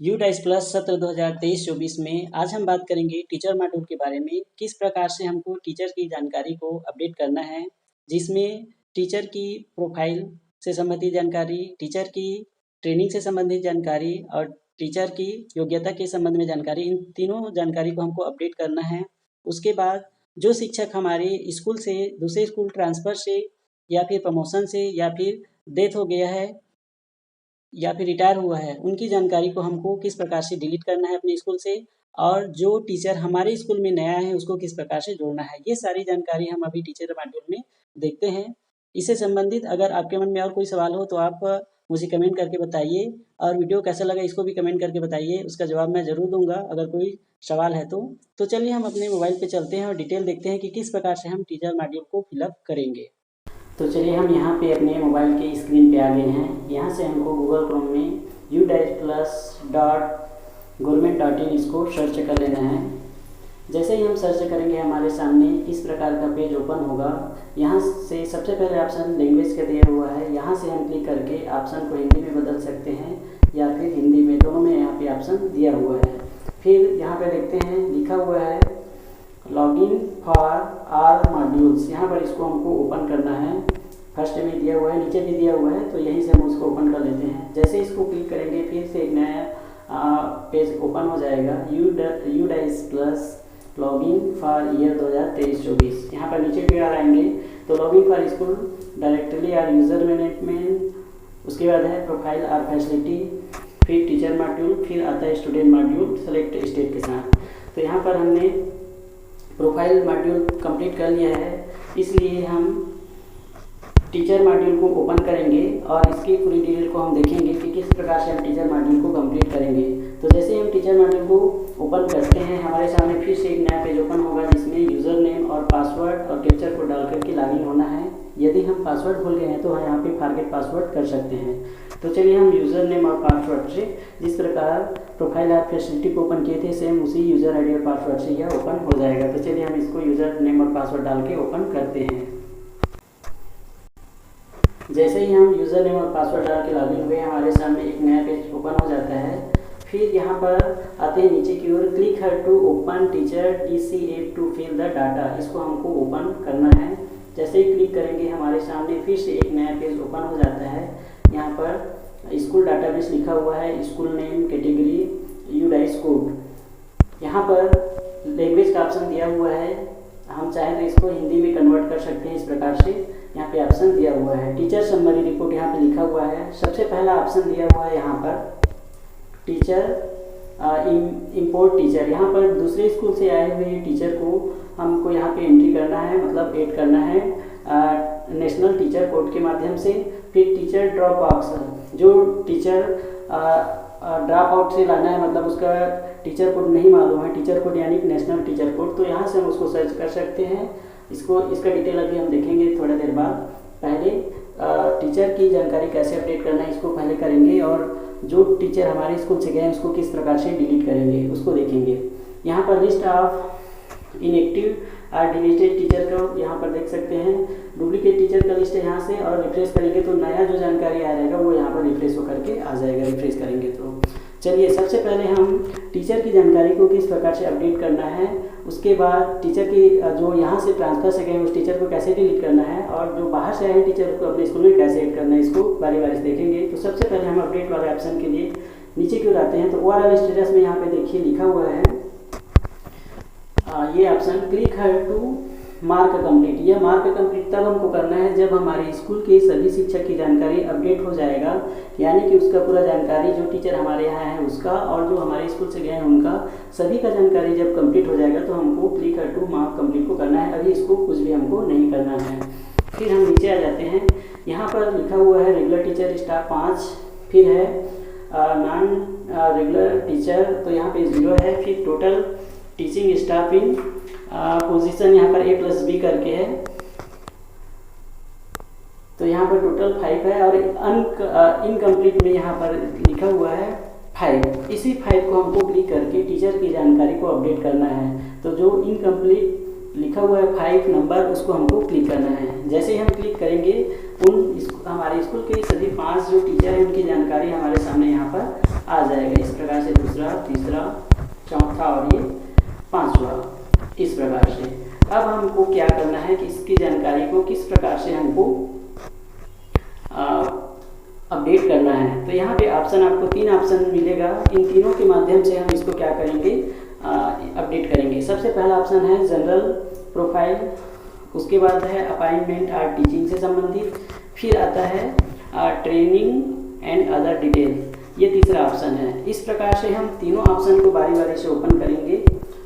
You DISE plus सत्र 2023-24 में आज हम बात करेंगे टीचर मॉड्यूल के बारे में। किस प्रकार से हमको टीचर की जानकारी को अपडेट करना है, जिसमें टीचर की प्रोफाइल से संबंधित जानकारी, टीचर की ट्रेनिंग से संबंधित जानकारी और टीचर की योग्यता के संबंध में जानकारी, इन तीनों जानकारी को हमको अपडेट करना है। उसके बाद जो शिक्षक हमारे स्कूल से दूसरे स्कूल ट्रांसफ़र से या फिर प्रमोशन से या फिर डेथ हो गया है या फिर रिटायर हुआ है, उनकी जानकारी को हमको किस प्रकार से डिलीट करना है अपने स्कूल से, और जो टीचर हमारे स्कूल में नया है उसको किस प्रकार से जोड़ना है। ये सारी जानकारी हम अभी टीचर मॉड्यूल में देखते हैं। इससे संबंधित अगर आपके मन में और कोई सवाल हो तो आप मुझे कमेंट करके बताइए, और वीडियो कैसा लगा इसको भी कमेंट करके बताइए, उसका जवाब मैं ज़रूर दूँगा अगर कोई सवाल है तो। चलिए हम अपने मोबाइल पे चलते हैं और डिटेल देखते हैं कि किस प्रकार से हम टीचर मॉड्यूल को फिलअप करेंगे। तो चलिए हम यहाँ पे अपने मोबाइल के स्क्रीन पे आ गए हैं। यहाँ से हमको गूगल क्रोम में udaisplus.government.in इसको सर्च कर लेना है। जैसे ही हम सर्च करेंगे हमारे सामने इस प्रकार का पेज ओपन होगा। यहाँ से सबसे पहले ऑप्शन लैंग्वेज का दिया हुआ है, यहाँ से हम क्लिक करके ऑप्शन को हिंदी में बदल सकते हैं या फिर हिंदी में, दोनों में यहाँ पे ऑप्शन दिया हुआ है। फिर यहाँ पे देखते हैं लिखा हुआ है लॉगिन फॉर आर मॉड्यूल्स, यहाँ पर इसको हमको ओपन करना है। फर्स्ट में दिया हुआ है, नीचे भी दिया हुआ है, तो यहीं से हम उसको ओपन कर लेते हैं। जैसे इसको क्लिक करेंगे फिर से एक नया पेज ओपन हो जाएगा, U DISE plus login for year 2023-24। यहाँ पर नीचे भी आ आएंगे तो login for school directly or user management, उसके बाद है प्रोफाइल आर फैसिलिटी, फिर टीचर मॉड्यूल, फिर आता है स्टूडेंट मॉड्यूल सेलेक्ट स्टेट के साथ। तो यहाँ पर हमने प्रोफाइल मॉड्यूल कंप्लीट कर लिया है, इसलिए हम टीचर मॉड्यूल को ओपन करेंगे और इसकी पूरी डिटेल को हम देखेंगे कि किस प्रकार से हम टीचर मॉड्यूल को कंप्लीट करेंगे। तो जैसे हम टीचर मॉड्यूल को ओपन करते हैं हमारे सामने फिर से एक नया पेज ओपन होगा, जिसमें यूज़र नेम और पासवर्ड और कैप्चर कोड डाल करके लॉगिन होना है। यदि हम पासवर्ड भूल गए हैं तो यहाँ पे फॉरगेट पासवर्ड कर सकते हैं। तो चलिए हम यूज़र नेम और पासवर्ड से जिस प्रकार प्रोफाइल ऐप फैसिलिटी को ओपन किए थे सेम उसी यूज़र आईडी और पासवर्ड से यह ओपन हो जाएगा। तो चलिए हम इसको यूज़र नेम और पासवर्ड डाल के ओपन करते हैं। जैसे ही हम यूज़र नेम और पासवर्ड डाल के लॉगिन हुए हमारे सामने एक नया पेज ओपन हो जाता है। फिर यहाँ पर आते हैं नीचे की ओर, click here to open teacher DC app to fill the data, इसको हमको ओपन करना है। जैसे ही क्लिक करेंगे हमारे सामने फिर से एक नया पेज ओपन हो जाता है। यहाँ पर स्कूल डाटाबेस लिखा हुआ है, school name, category, you dice code. यहाँ पर लैंग्वेज का ऑप्शन दिया हुआ है, हम चाहें तो इसको हिंदी में कन्वर्ट कर सकते हैं। इस प्रकार से यहाँ पे ऑप्शन दिया हुआ है। टीचर समरी रिपोर्ट यहाँ पे लिखा हुआ है। सबसे पहला ऑप्शन दिया हुआ है यहाँ पर टीचर इंपोर्ट टीचर। यहाँ पर दूसरे स्कूल से आए हुए टीचर को हमको यहाँ पे एंट्री करना है, मतलब ऐड करना है नेशनल टीचर कोड के माध्यम से। फिर टीचर ड्रॉप आउट, जो टीचर ड्रॉप आउट से लाना है, मतलब उसका टीचर कोड नहीं मालूम है, टीचर कोड यानी नेशनल टीचर कोड, तो यहाँ से हम उसको सर्च कर सकते हैं। इसका डिटेल अभी हम देखेंगे थोड़ा देर बाद। पहले टीचर की जानकारी कैसे अपडेट करना है इसको पहले करेंगे, और जो टीचर हमारे स्कूल से गए हैं उसको किस प्रकार से डिलीट करेंगे उसको देखेंगे। यहाँ पर लिस्ट ऑफ इनएक्टिव और डिलीटेड टीचर को यहाँ पर देख सकते हैं। डुप्लीकेट टीचर का लिस्ट है यहाँ से, और रिफ्रेश करेंगे तो नया जो जानकारी आ जाएगा वो यहाँ पर रिफ्रेश होकर के आ जाएगा, रिफ्रेश करेंगे तो। चलिए सबसे पहले हम टीचर की जानकारी को किस प्रकार से अपडेट करना है, उसके बाद टीचर की जो यहाँ से ट्रांसफ़र से गए उस टीचर को कैसे डिलीट करना है, और जो बाहर से आए टीचर को अपने स्कूल में कैसे ऐड करना है, इसको बारी बारी से देखेंगे। तो सबसे पहले हम अपडेट वाले ऑप्शन के लिए नीचे क्यों आते हैं, तो ओवरऑल स्टेटस में यहाँ पे देखिए लिखा हुआ है ये option click here to mark complete. यह मार्क कंप्लीट तब हमको करना है जब हमारे स्कूल के सभी शिक्षक की जानकारी अपडेट हो जाएगा, यानी कि उसका पूरा जानकारी जो टीचर हमारे यहाँ है उसका और जो हमारे स्कूल से गए हैं उनका सभी का जानकारी जब कंप्लीट हो जाएगा तो हमको click here to mark complete को करना है। अभी इसको कुछ भी हमको नहीं करना है। फिर हम नीचे आ जाते हैं, यहाँ पर लिखा हुआ है रेगुलर टीचर स्टाफ 5, फिर है नॉन रेगुलर टीचर, तो यहाँ पे 0 है। फिर टोटल टीचिंग स्टाफ इन पोजीशन यहाँ पर A+B करके है, तो यहाँ पर टोटल 5 है, और इनकम्प्लीट में यहाँ पर लिखा हुआ है 5। इसी 5 को हमको क्लिक करके टीचर की जानकारी को अपडेट करना है। तो जो इनकम्प्लीट लिखा हुआ है 5 नंबर, उसको हमको क्लिक करना है। जैसे ही हम क्लिक करेंगे हमारे स्कूल के सभी 5 जो टीचर हैं उनकी जानकारी हमारे सामने यहाँ पर आ जाएगा। इस प्रकार से दूसरा, तीसरा, चौथा और ये पांचवा, इस प्रकार से। अब हमको क्या करना है कि इसकी जानकारी को किस प्रकार से हमको अपडेट करना है। तो यहाँ पे ऑप्शन आपको 3 ऑप्शन मिलेगा। इन तीनों के माध्यम से हम इसको क्या करेंगे, अपडेट करेंगे। सबसे पहला ऑप्शन है जनरल प्रोफाइल, उसके बाद है अपॉइंटमेंट और टीचिंग से संबंधित, फिर आता है ट्रेनिंग एंड अदर डिटेल, ये तीसरा ऑप्शन है। इस प्रकार से हम तीनों ऑप्शन को बारी बारी से ओपन करेंगे।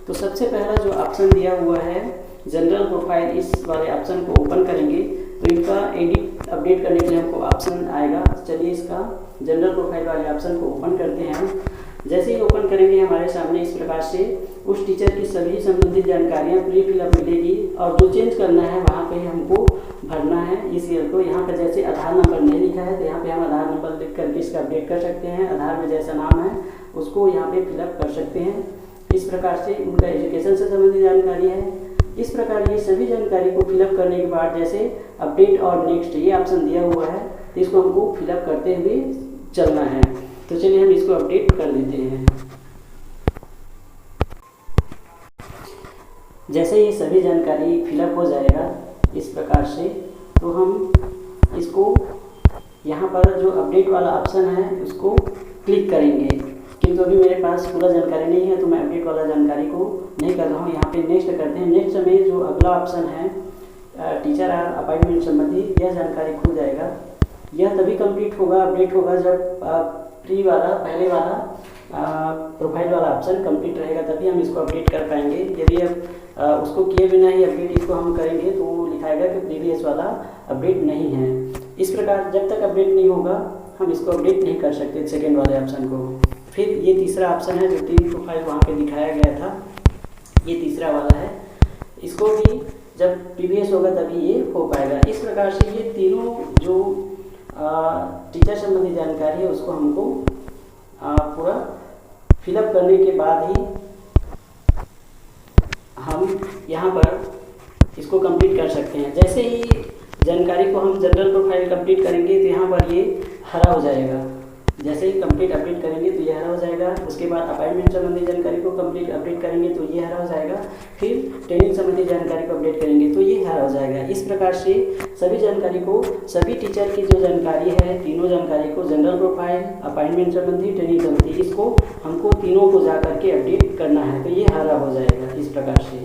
तो सबसे पहला जो ऑप्शन दिया हुआ है जनरल प्रोफाइल, इस वाले ऑप्शन को ओपन करेंगे तो इनका एडिट अपडेट करने के लिए हमको ऑप्शन आएगा। चलिए इसका जनरल प्रोफाइल वाले ऑप्शन को ओपन करते हैं हम। जैसे ही ओपन करेंगे हमारे सामने इस प्रकार से उस टीचर की सभी संबंधित जानकारियाँ प्री फिलअप मिलेगी और जो चेंज करना है वहाँ पे हमको भरना है इस ईयर को। यहाँ पर जैसे आधार नंबर नहीं लिखा है तो यहाँ पे हम आधार नंबर लिख करके इसका अपडेट कर सकते हैं। आधार में जैसा नाम है उसको यहाँ पे फिलअप कर सकते हैं। इस प्रकार से उनका एजुकेशन से संबंधित जानकारी है। इस प्रकार ये सभी जानकारी को फिलअप करने के बाद जैसे अपडेट और नेक्स्ट ये ऑप्शन दिया हुआ है तो इसको हमको फिलअप करते हुए चलना है। तो चलिए हम इसको अपडेट कर देते हैं। जैसे ये सभी जानकारी फिलअप हो जाएगा इस प्रकार से, तो हम इसको यहाँ पर जो अपडेट वाला ऑप्शन है उसको क्लिक करेंगे। किंतु अभी मेरे पास पूरा जानकारी नहीं है तो मैं अपडेट वाला जानकारी को नहीं कर रहा हूँ। यहाँ पे नेक्स्ट करते हैं। नेक्स्ट में जो अगला ऑप्शन है टीचर और अपॉइंटमेंट संबंधी, यह जानकारी खुल जाएगा। यह तभी कंप्लीट होगा, अपडेट होगा जब प्री वाला, पहले वाला प्रोफाइल वाला ऑप्शन कंप्लीट रहेगा, तभी हम इसको अपडेट कर पाएंगे। यदि अब उसको किए बिना ही अपडेट इसको हम करेंगे तो वो लिखाएगा कि प्रीवियस वाला अपडेट नहीं है। इस प्रकार जब तक अपडेट नहीं होगा हम इसको अपडेट नहीं कर सकते सेकेंड वाले ऑप्शन को। फिर ये तीसरा ऑप्शन है जो 3 प्रोफाइल वहाँ पे दिखाया गया था, ये तीसरा वाला है। इसको भी जब प्रीवियस होगा तभी ये हो पाएगा। इस प्रकार से ये तीनों जो टीचर संबंधी जानकारी है उसको हमको पूरा फिलअप करने के बाद ही हम यहाँ पर इसको कंप्लीट कर सकते हैं। जैसे ही जानकारी को हम जनरल प्रोफाइल कंप्लीट करेंगे तो यहाँ पर ये हरा हो जाएगा। जैसे ही कंप्लीट अपडेट करेंगे तो ये हरा हो जाएगा। उसके बाद अपॉइंटमेंट संबंधी जानकारी को कंप्लीट अपडेट करेंगे तो ये हरा हो जाएगा। फिर ट्रेनिंग संबंधी जानकारी को अपडेट करेंगे तो ये हरा हो जाएगा। इस प्रकार से सभी जानकारी को, सभी टीचर की जो जानकारी है, तीनों जानकारी को जनरल प्रोफाइल, अपॉइंटमेंट संबंधी, ट्रेनिंग संबंधी, इसको हमको तीनों को जा करके अपडेट करना है तो ये हरा हो जाएगा इस प्रकार से।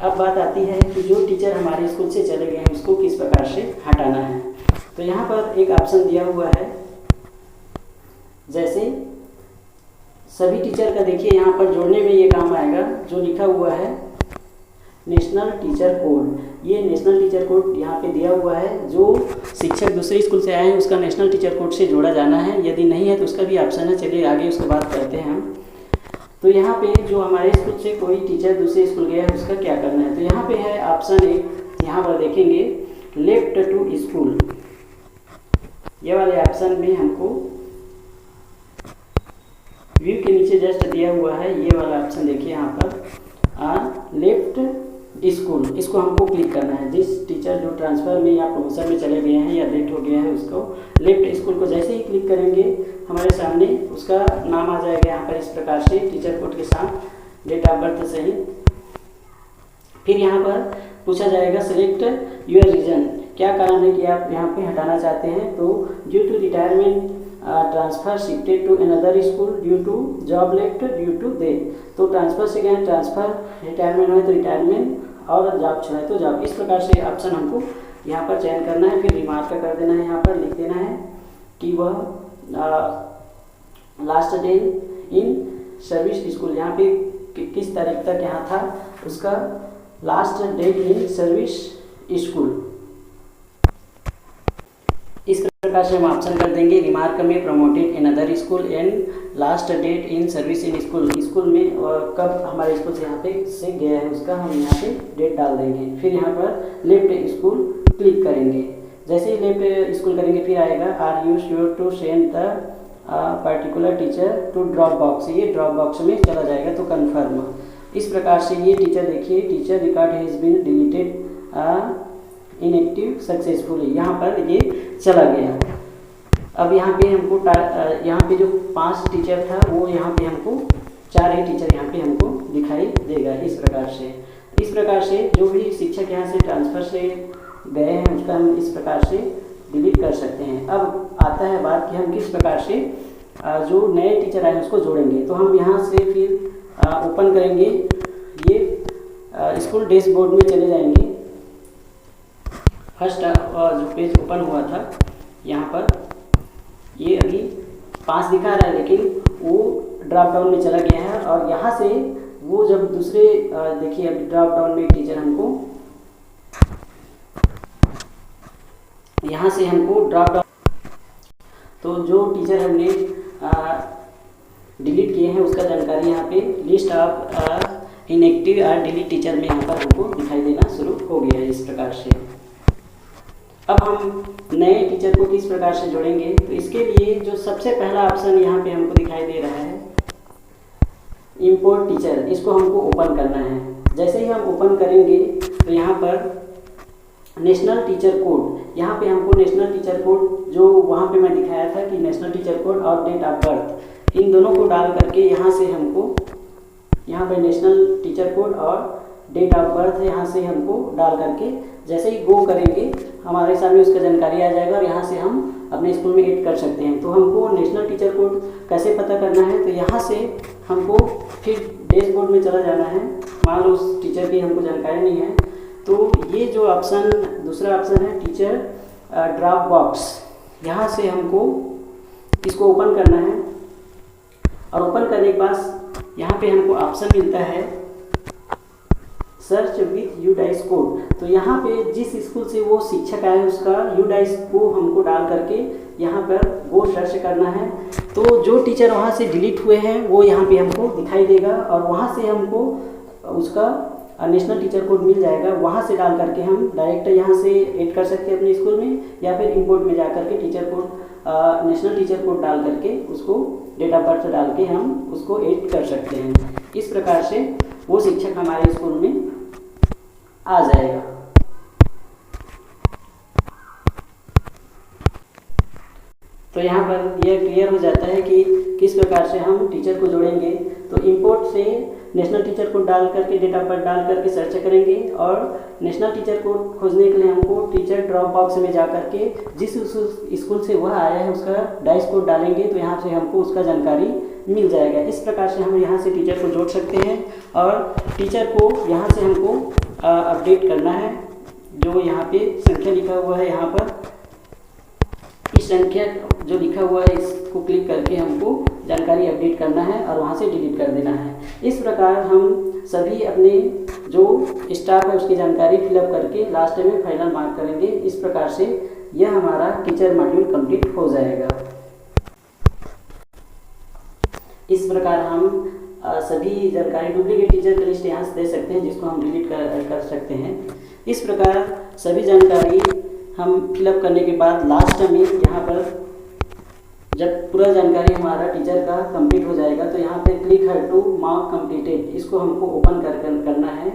अब बात आती है कि जो टीचर हमारे स्कूल से चले गए हैं उसको किस प्रकार से हटाना है। तो यहाँ पर एक ऑप्शन दिया हुआ है। जैसे सभी टीचर का देखिए यहाँ पर जोड़ने में ये काम आएगा, जो लिखा हुआ है नेशनल टीचर कोड। ये नेशनल टीचर कोड यहाँ पे दिया हुआ है। जो शिक्षक दूसरे स्कूल से आए हैं उसका नेशनल टीचर कोड से जोड़ा जाना है। यदि नहीं है तो उसका भी ऑप्शन है। चलिए आगे उसके बात करते हैं हम। तो यहाँ पे जो हमारे स्कूल से कोई टीचर दूसरे स्कूल गया है उसका क्या करना है। तो यहाँ पे है ऑप्शन 1, यहाँ पर देखेंगे लेफ्ट टू स्कूल, ये वाले ऑप्शन में हमको व्यू के नीचे जस्ट दिया हुआ है ये वाला ऑप्शन। देखिए यहाँ पर लेफ्ट स्कूल, इसको हमको क्लिक करना है। जिस टीचर जो ट्रांसफ़र में या प्रमोशन में चले गए हैं या लेट हो गया है उसको लेफ्ट स्कूल को जैसे ही क्लिक करेंगे हमारे सामने उसका नाम आ जाएगा यहाँ पर इस प्रकार से, टीचर कोड के साथ, डेट ऑफ बर्थ सहित। फिर यहाँ पर पूछा जाएगा सेलेक्ट योर रीजन, क्या कारण है कि आप यहाँ पे हटाना चाहते हैं। तो due to retirement, transfer, shifted to another school, due to job left, due to death. तो ट्रांसफ़र से गए ट्रांसफ़र, रिटायरमेंट हो तो रिटायरमेंट और जॉब छोड़ा तो जॉब। इस प्रकार से ऑप्शन हमको यहाँ पर चयन करना है। फिर रिमार्क कर देना है, यहाँ पर लिख देना है कि वह last day in service school, यहाँ पे किस तारीख तक यहाँ था उसका last date in service school. इस प्रकार से हम ऑप्शन कर देंगे। रिमार्क में promoted in other school and last date in service in school, school में कब हमारे स्कूल से यहाँ पे से गया है उसका हम यहाँ पे डेट डाल देंगे। फिर यहाँ पर लेफ्ट स्कूल क्लिक करेंगे। जैसे ही लेफ्ट स्कूल करेंगे फिर आएगा are you sure to send the particular teacher to drop box, ये ड्रॉप बॉक्स में चला जाएगा तो कन्फर्म। इस प्रकार से ये टीचर देखिए teacher record has been deleted inactive successfully, यहाँ पर ये चला गया। अब यहाँ पे हमको यहाँ पे जो 5 टीचर था वो यहाँ पे हमको 4 ही टीचर यहाँ पे हमको दिखाई देगा। इस प्रकार से जो भी शिक्षक यहाँ से ट्रांसफ़र से गए हैं उसका हम इस प्रकार से डिलीट कर सकते हैं। अब आता है बात कि हम किस प्रकार से जो नए टीचर आए उसको जोड़ेंगे। तो हम यहाँ से फिर ओपन करेंगे, ये स्कूल डैशबोर्ड में चले जाएंगे। फर्स्ट जो पेज ओपन हुआ था यहाँ पर ये अभी 5 दिखा रहा है, लेकिन वो ड्रॉप डाउन में चला गया है। और यहाँ से वो जब दूसरे देखिए अभी ड्रॉप डाउन में टीचर हमको यहाँ से हमको ड्रॉप डाउन, तो जो टीचर हमने डिलीट किए हैं उसका जानकारी यहाँ पे लिस्ट ऑफ इनएक्टिव और डिलीट टीचर में यहाँ पर हमको दिखाई देना शुरू हो गया है। इस प्रकार से अब हम नए टीचर को किस प्रकार से जोड़ेंगे, तो इसके लिए जो सबसे पहला ऑप्शन यहाँ पे हमको दिखाई दे रहा है इंपोर्ट टीचर, इसको हमको ओपन करना है। जैसे ही हम ओपन करेंगे तो यहाँ पर नेशनल टीचर कोड, यहाँ पे हमको नेशनल टीचर कोड जो वहाँ पे मैं दिखाया था कि नेशनल टीचर कोड और डेट ऑफ बर्थ, इन दोनों को डाल करके यहाँ से हमको यहाँ पे नेशनल टीचर कोड और डेट ऑफ बर्थ यहाँ से हमको डाल करके जैसे ही गो करेंगे हमारे सामने उसका जानकारी आ जाएगा और यहाँ से हम अपने स्कूल में ऐड कर सकते हैं। तो हमको नेशनल टीचर कोड कैसे पता करना है, तो यहाँ से हमको फिर डैशबोर्ड में चला जाना है। मान लो उस टीचर की हमको जानकारी नहीं है, तो ये जो ऑप्शन दूसरा ऑप्शन है टीचर ड्रॉप बॉक्स, यहाँ से हमको इसको ओपन करना है। और ओपन करने के बाद यहाँ पे हमको ऑप्शन मिलता है सर्च विथ यूडाइस कोड। तो यहाँ पे जिस स्कूल से वो शिक्षक आए उसका यूडाइस को हमको डाल करके यहाँ पर वो सर्च करना है। तो जो टीचर वहाँ से डिलीट हुए हैं वो यहाँ पे हमको दिखाई देगा और वहाँ से हमको उसका नेशनल टीचर कोड मिल जाएगा। वहाँ से डाल करके हम डायरेक्ट यहाँ से ऐड कर सकते हैं अपने स्कूल में, या फिर इंपोर्ट में जा करके teacher code national teacher code डाल करके उसको डेट ऑफ बर्थ डाल के हम उसको ऐड कर सकते हैं। इस प्रकार से वो शिक्षक हमारे स्कूल में आ जाएगा। तो यहाँ पर यह क्लियर हो जाता है कि किस प्रकार से हम टीचर को जोड़ेंगे। तो इंपोर्ट से नेशनल टीचर कोड डाल करके डेट ऑफ बर्थ डाल करके सर्च करेंगे और नेशनल टीचर कोड खोजने के लिए हमको टीचर ड्रॉप बॉक्स में जा करके जिस स्कूल से वह आया है उसका डाइस कोड डालेंगे तो यहाँ से हमको उसका जानकारी मिल जाएगा। इस प्रकार से हम यहाँ से टीचर को जोड़ सकते हैं और टीचर को यहाँ से हमको अपडेट करना है। जो यहाँ पे संख्या लिखा हुआ है, यहाँ पर इस संख्या जो लिखा हुआ है इसको क्लिक करके हमको जानकारी अपडेट करना है और वहाँ से डिलीट कर देना है। इस प्रकार हम सभी अपने जो स्टाफ है उसकी जानकारी फिलअप करके लास्ट में फाइनल मार्क करेंगे। इस प्रकार से यह हमारा टीचर मॉड्यूल कंप्लीट हो जाएगा। इस प्रकार हम सभी जानकारी डुप्लीकेट टीचर की लिस्ट यहाँ से दे सकते हैं जिसको हम डिलीट कर सकते हैं। इस प्रकार सभी जानकारी हम फिलअप करने के बाद लास्ट में यहाँ पर जब पूरा जानकारी हमारा टीचर का कंप्लीट हो जाएगा तो यहाँ पे क्लिक है टू मार्क कंप्लीटेड, इसको हमको ओपन करना है।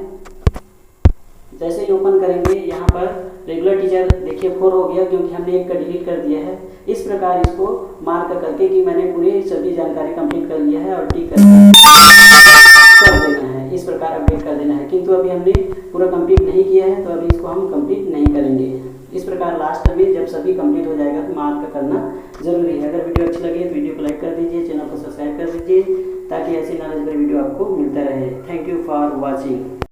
जैसे ही ओपन करेंगे यहाँ पर रेगुलर टीचर देखिए 4 हो गया क्योंकि हमने एक का डिलीट कर दिया है। इस प्रकार इसको मार्क करके कि मैंने पूरी सभी जानकारी कंप्लीट कर लिया है और टिक कर देना है। इस प्रकार अपडेट कर देना है, किंतु अभी हमने पूरा कंप्लीट नहीं किया है तो अभी इसको हम कंप्लीट नहीं करेंगे। इस प्रकार लास्ट में जब सभी कंप्लीट हो जाएगा तो मार्क करना जरूरी है। अगर वीडियो अच्छी लगे तो वीडियो को लाइक कर दीजिए, चैनल को सब्सक्राइब कर दीजिए ताकि ऐसी नॉलेज भरी वीडियो आपको मिलता रहे। Thank you for watching.